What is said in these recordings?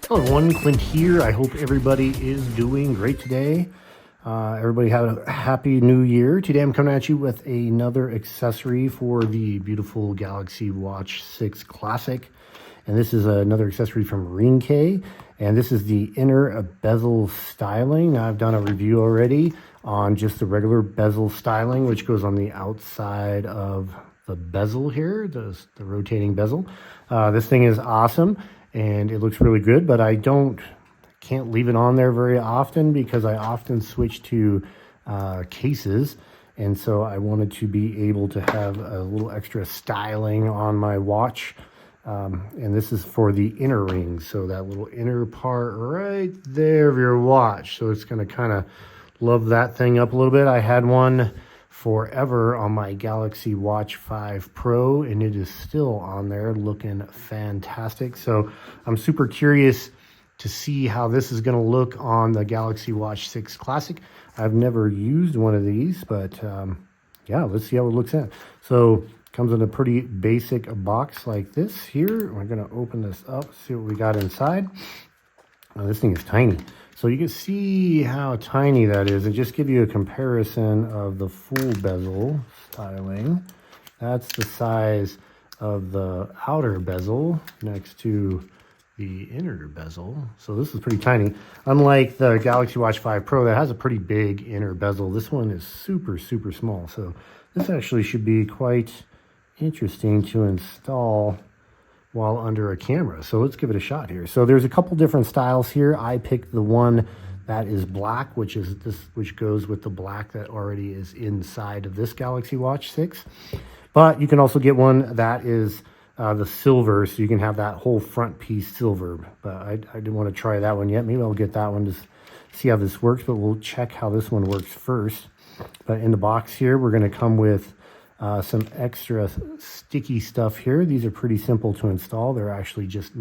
Hello everyone, Clint here. I hope everybody is doing great today. Everybody have a happy new year. Today I'm coming at you with another accessory for the beautiful Galaxy Watch 6 Classic. And this is another accessory from Ringke. And this is the Inner Bezel Styling. Now, I've done a review already on just the regular bezel styling, which goes on the outside of the bezel here, the rotating bezel. This thing is awesome and it looks really good, but I can't leave it on there very often because I often switch to cases. And so I wanted to be able to have a little extra styling on my watch. And this is for the inner ring, so that little inner part right there of your watch. So it's going to kind of love that thing up a little bit. I had one forever on my Galaxy Watch 5 Pro, and it is still on there looking fantastic. So I'm super curious to see how this is going to look on the Galaxy Watch 6 Classic. I've never used one of these, but yeah, let's see how it looks in. So comes in a pretty basic box like this here. We're going to open this up, see what we got inside. Now, this thing is tiny. So you can see how tiny that is and just give you a comparison of the full bezel styling. That's the size of the outer bezel next to the inner bezel. So this is pretty tiny. Unlike the Galaxy Watch 5 Pro that has a pretty big inner bezel, this one is super, super small. So this actually should be quite interesting to install while under a camera. So let's give it a shot here. So there's a couple different styles here. I picked the one that is black, which goes with the black that already is inside of this Galaxy Watch 6. But you can also get one that is the silver, so you can have that whole front piece silver. But I didn't want to try that one yet. Maybe I'll get that one to see how this works, but we'll check how this one works first. But in the box here, we're going to come with some extra sticky stuff here. These are pretty simple to install. They're actually just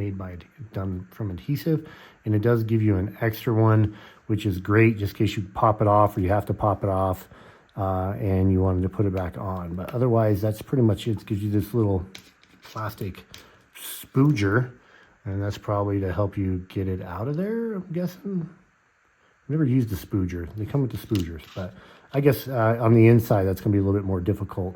done from adhesive, and it does give you an extra one, which is great just in case you pop it off or you have to pop it off and you wanted to put it back on. But otherwise, that's pretty much it. It gives you this little plastic spooger, and that's probably to help you get it out of there, I'm guessing. I've never used the spooger. They come with the spoogers, but I guess on the inside, that's going to be a little bit more difficult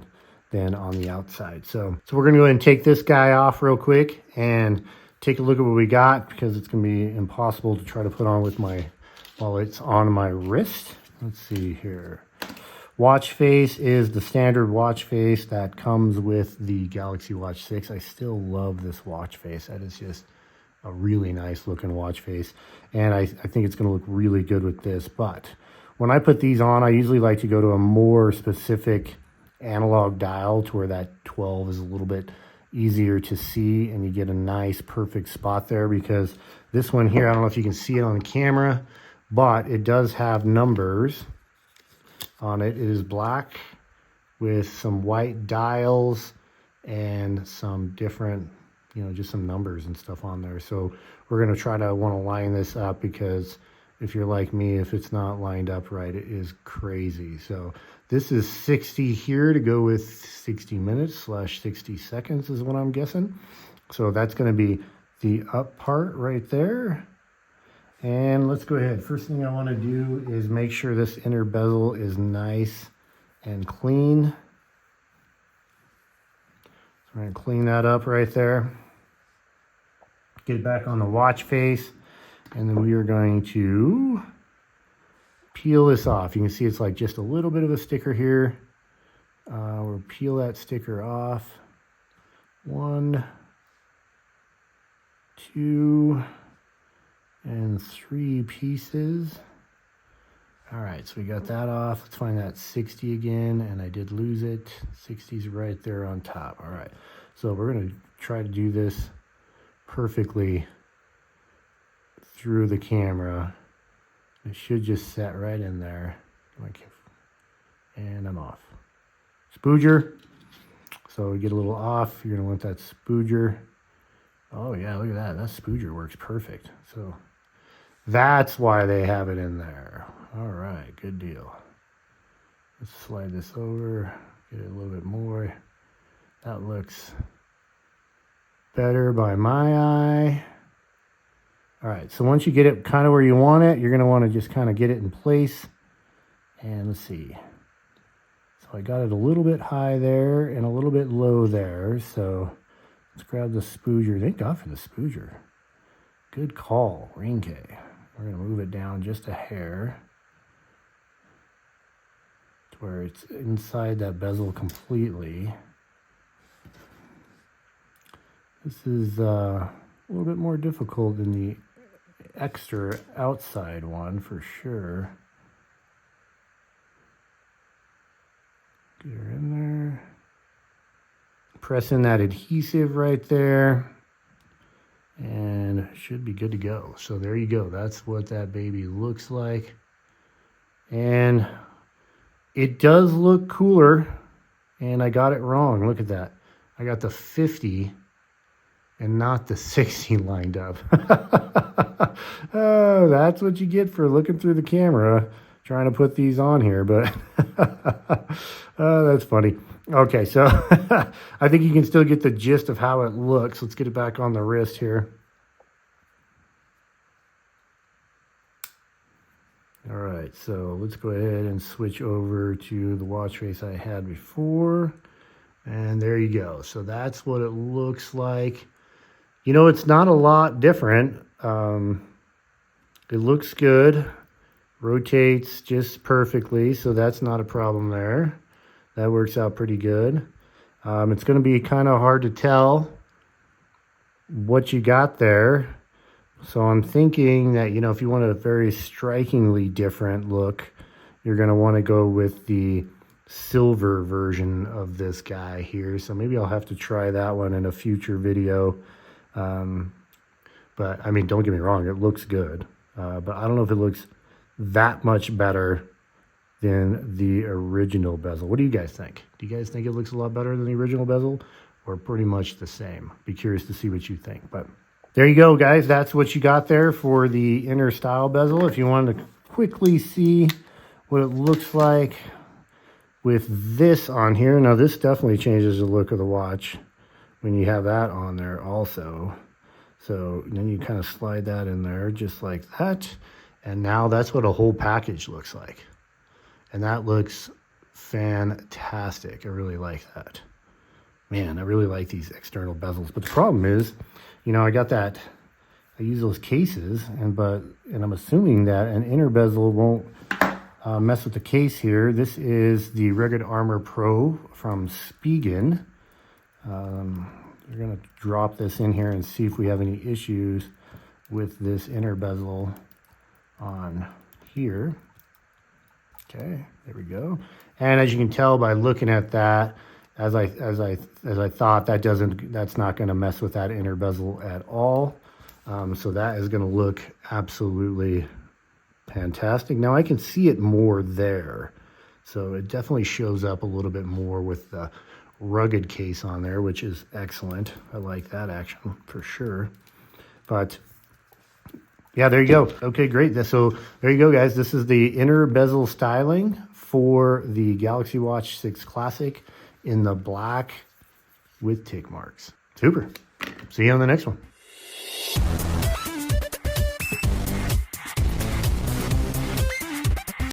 than on the outside. So we're going to go ahead and take this guy off real quick and take a look at what we got, because it's going to be impossible to try to put on while it's on my wrist. Let's see here. Watch face is the standard watch face that comes with the Galaxy Watch 6. I still love this watch face. That is just a really nice looking watch face. And I think it's going to look really good with this. But when I put these on, I usually like to go to a more specific analog dial to where that 12 is a little bit easier to see and you get a nice perfect spot there, because this one here, I don't know if you can see it on the camera, but it does have numbers on it. It is black with some white dials and some different, just some numbers and stuff on there. So we're going to try to want to line this up, because if you're like me, if it's not lined up right, it is crazy. So this is 60 here to go with 60 minutes / 60 seconds is what I'm guessing. So that's going to be the up part right there. And let's go ahead. First thing I want to do is make sure this inner bezel is nice and clean. So I'm going to clean that up right there. Get it back on the watch face. And then we are going to peel this off. You can see it's like just a little bit of a sticker here. We'll peel that sticker off. 1, 2, and 3 pieces. All right, so we got that off. Let's find that 60 again, and I did lose it. 60's right there on top. All right, so we're going to try to do this perfectly through the camera. It should just set right in there. And I'm off. Spooger. So we get a little off. You're going to want that spooger. Oh yeah, look at that. That spooger works perfect. So that's why they have it in there. All right, good deal. Let's slide this over, get it a little bit more. That looks better by my eye. All right, so once you get it kind of where you want it, you're going to want to just kind of get it in place. And let's see. So I got it a little bit high there and a little bit low there. So let's grab the spooger. Thank God for the spooger. Good call, Ringke. We're going to move it down just a hair to where it's inside that bezel completely. This is a little bit more difficult than the extra outside one for sure. Get her in there. Press in that adhesive right there. And should be good to go. So there you go. That's what that baby looks like. And it does look cooler. And I got it wrong. Look at that. I got the 50 and not the 60 lined up. Oh, that's what you get for looking through the camera, trying to put these on here, but oh, that's funny. Okay, so I think you can still get the gist of how it looks. Let's get it back on the wrist here. All right, so let's go ahead and switch over to the watch face I had before. And there you go. So that's what it looks like. You know, it's not a lot different. It looks good. Rotates just perfectly, so that's not a problem there. That works out pretty good. It's going to be kind of hard to tell what you got there. So I'm thinking that, you know, if you want a very strikingly different look, you're going to want to go with the silver version of this guy here. So maybe I'll have to try that one in a future video. But I mean, don't get me wrong, it looks good. But I don't know if it looks that much better than the original bezel. What do you guys think? Do you guys think it looks a lot better than the original bezel, or pretty much the same? Be curious to see what you think. But there you go, guys. That's what you got there for the inner style bezel. If you wanted to quickly see what it looks like with this on here. Now, this definitely changes the look of the watch when you have that on there also. So then you kind of slide that in there just like that. And now that's what a whole package looks like. And that looks fantastic. I really like that. Man, I really like these external bezels. But the problem is, you know, I got that, I use those cases, and I'm assuming that an inner bezel won't mess with the case here. This is the Rugged Armor Pro from Spigen. We're going to drop this in here and see if we have any issues with this inner bezel on here. Okay, there we go. And as you can tell by looking at that, as I thought, that's not going to mess with that inner bezel at all. So that is going to look absolutely fantastic. Now I can see it more there, so it definitely shows up a little bit more with the rugged case on there, which is excellent. I like that action for sure. But yeah, there you go. Okay, great. So there you go, guys. This is the inner bezel styling for the Galaxy Watch 6 Classic in the black with tick marks. Super. See you on the next one.